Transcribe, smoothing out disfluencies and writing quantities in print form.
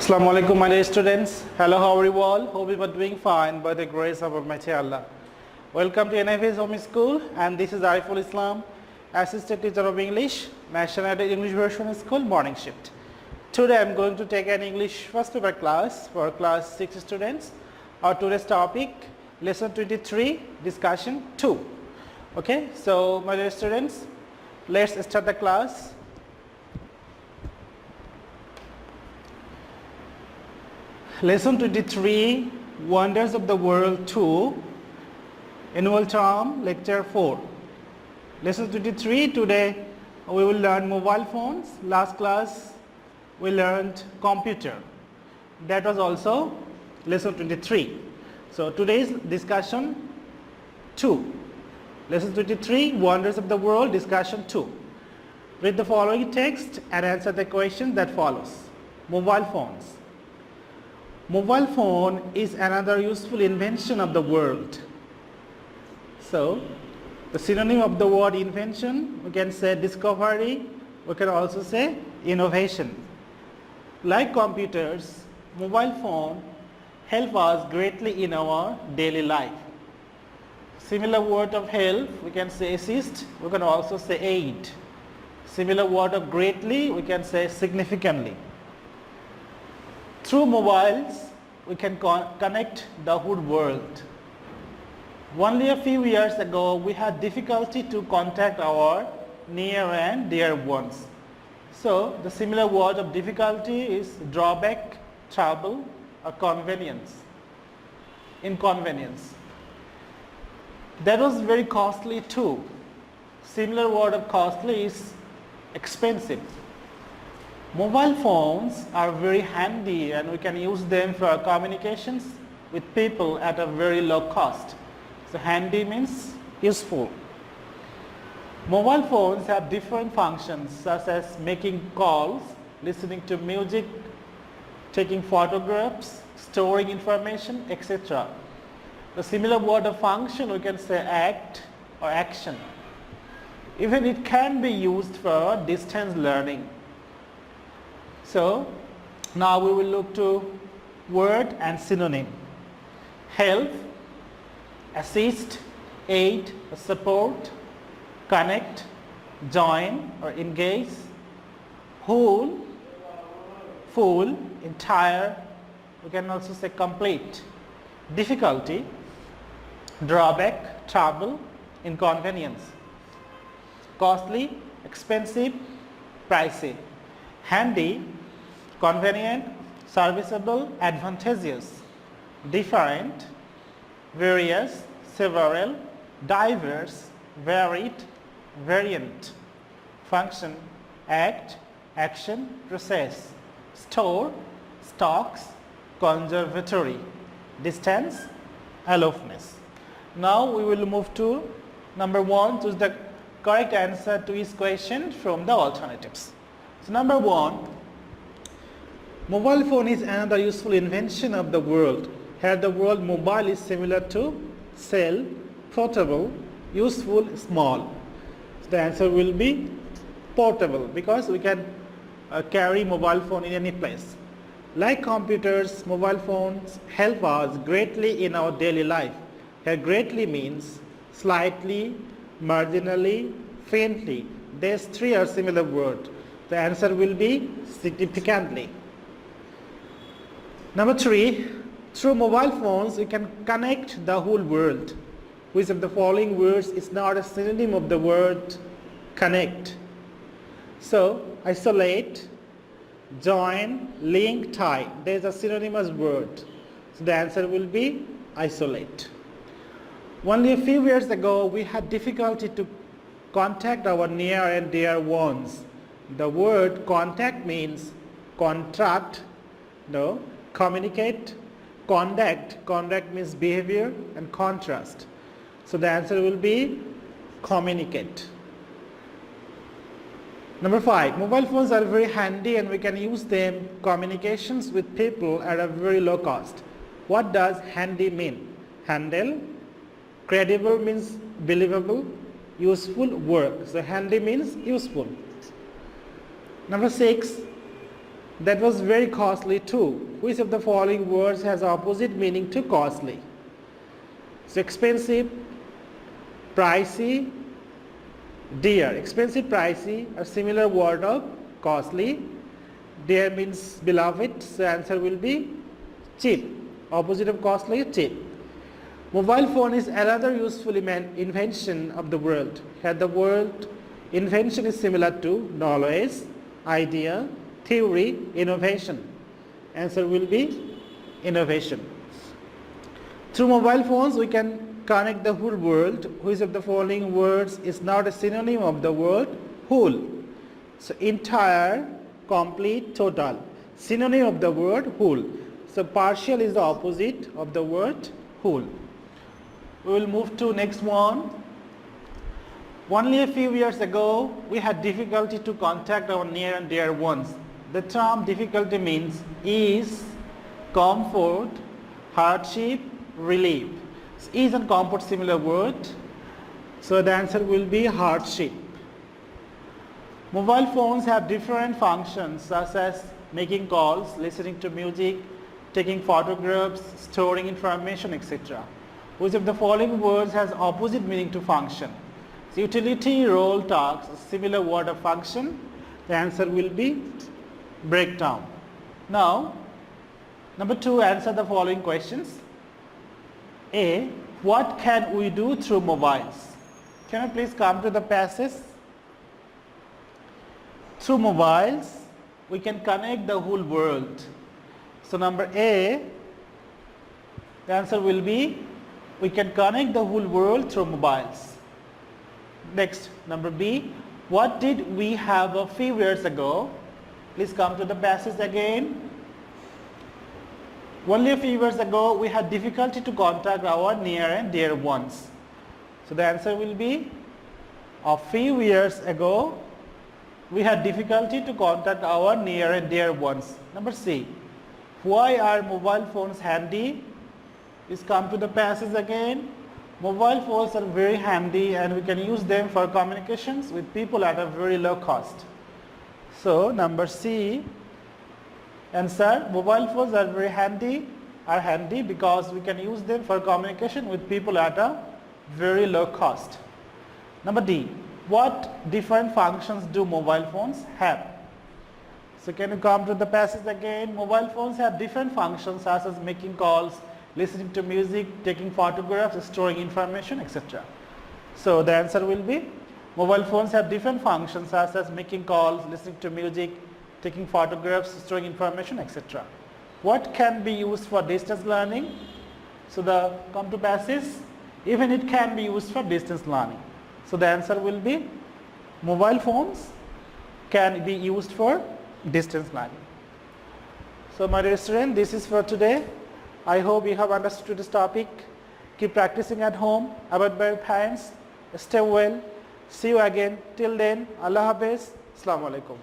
Assalamu alaikum, my dear students. Hello, how are you all? Hope you are doing fine by the grace of Almighty Allah. Welcome to NFS Home School, and this is Ariful Islam, Assistant Teacher of English, National English Version School, morning shift. Today I am going to take an English first paper class for class 6 students. Our today's topic, lesson 23, discussion 2. Okay, so my dear students, let's start the class. Lesson 23, Wonders of the World 2, Annual Term, Lecture 4. Lesson 23, today we will learn mobile phones. Last class we learned computer. That was also lesson 23. So today's discussion 2. Lesson 23, Wonders of the World, discussion 2. Read the following text and answer the question that follows. Mobile phones. Mobile phone is another useful invention of the world. So, the synonym of the word invention, we can say discovery, we can also say innovation. Like computers, mobile phone help us greatly in our daily life. Similar word of help, we can say assist, we can also say aid. Similar word of greatly, we can say significantly. Through mobiles, we can connect the whole world. Only a few years ago, we had difficulty to contact our near and dear ones. So, the similar word of difficulty is drawback, trouble, or convenience. Inconvenience. That was very costly too. Similar word of costly is expensive. Mobile phones are very handy and we can use them for communications with people at a very low cost. So handy means useful. Mobile phones have different functions such as making calls, listening to music, taking photographs, storing information, etc. The similar word of function we can say act or action. Even it can be used for distance learning. So, now we will look to word and synonym. Help, assist, aid, support, connect, join or engage, whole, full, entire, we can also say complete, difficulty, drawback, trouble, inconvenience, costly, expensive, pricey, handy, convenient, serviceable, advantageous, different, various, several, diverse, varied, variant, function, act, action, process, store, stocks, conservatory, distance, aloofness. Now we will move to number 1, choose the correct answer to each question from the alternatives. So number 1, mobile phone is another useful invention of the world. Here the word mobile is similar to cell, portable, useful, small. So the answer will be portable because we can carry mobile phone in any place. Like computers, mobile phones help us greatly in our daily life. Here greatly means slightly, marginally, faintly. These three are similar words. The answer will be significantly. Number 3, through mobile phones we can connect the whole world. Which of the following words is not a synonym of the word connect? So, isolate, join, link, tie. There is a synonymous word. So the answer will be isolate. Only a few years ago we had difficulty to contact our near and dear ones. The word contact means contract, communicate, conduct means behavior, and contrast. So the answer will be communicate. Number 5, mobile phones are very handy and we can use them communications with people at a very low cost. What does handy mean? Handle, credible means believable, useful, work. So handy means useful. Number 6, That was very costly too. Which of the following words has opposite meaning to costly? So expensive, pricey, dear. Expensive, pricey are similar word of costly. Dear means beloved, so answer will be cheap. Opposite of costly, cheap. Mobile phone is another useful invention of the world. Here the word invention is similar to knowledge, idea, theory, innovation. Answer will be innovation. Through mobile phones we can connect the whole world. Which of the following words is not a synonym of the word whole? So entire, complete, total. Synonym of the word whole. So partial is the opposite of the word whole. We will move to next one. Only a few years ago we had difficulty to contact our near and dear ones. The term difficulty means ease, comfort, hardship, relief. So ease and comfort similar word. So the answer will be hardship. Mobile phones have different functions such as making calls, listening to music, taking photographs, storing information, etc. Which of the following words has opposite meaning to function? So utility, role, task, similar word of function. The answer will be breakdown. Now, number 2, answer the following questions. A. What can we do through mobiles? Can you please come to the passage? Through mobiles, we can connect the whole world. So number A, the answer will be we can connect the whole world through mobiles. Next, number B, what did we have a few years ago? Please come to the passage again. Only a few years ago we had difficulty to contact our near and dear ones. So the answer will be a few years ago we had difficulty to contact our near and dear ones. Number C, why are mobile phones handy? Please come to the passage again. Mobile phones are very handy and we can use them for communications with people at a very low cost. So number C, answer, mobile phones are very handy, because we can use them for communication with people at a very low cost. Number D, what different functions do mobile phones have? So can you come to the passage again? Mobile phones have different functions such as making calls, listening to music, taking photographs, storing information, etc. So the answer will be mobile phones have different functions such as making calls, listening to music, taking photographs, storing information, etc. What can be used for distance learning? So the come to passage, even it can be used for distance learning. So the answer will be mobile phones can be used for distance learning. So my dear students, this is for today. I hope you have understood this topic. Keep practicing at home. Abide by your parents. Stay well. See you again. Till then, Allah Hafiz. Assalamu alaikum.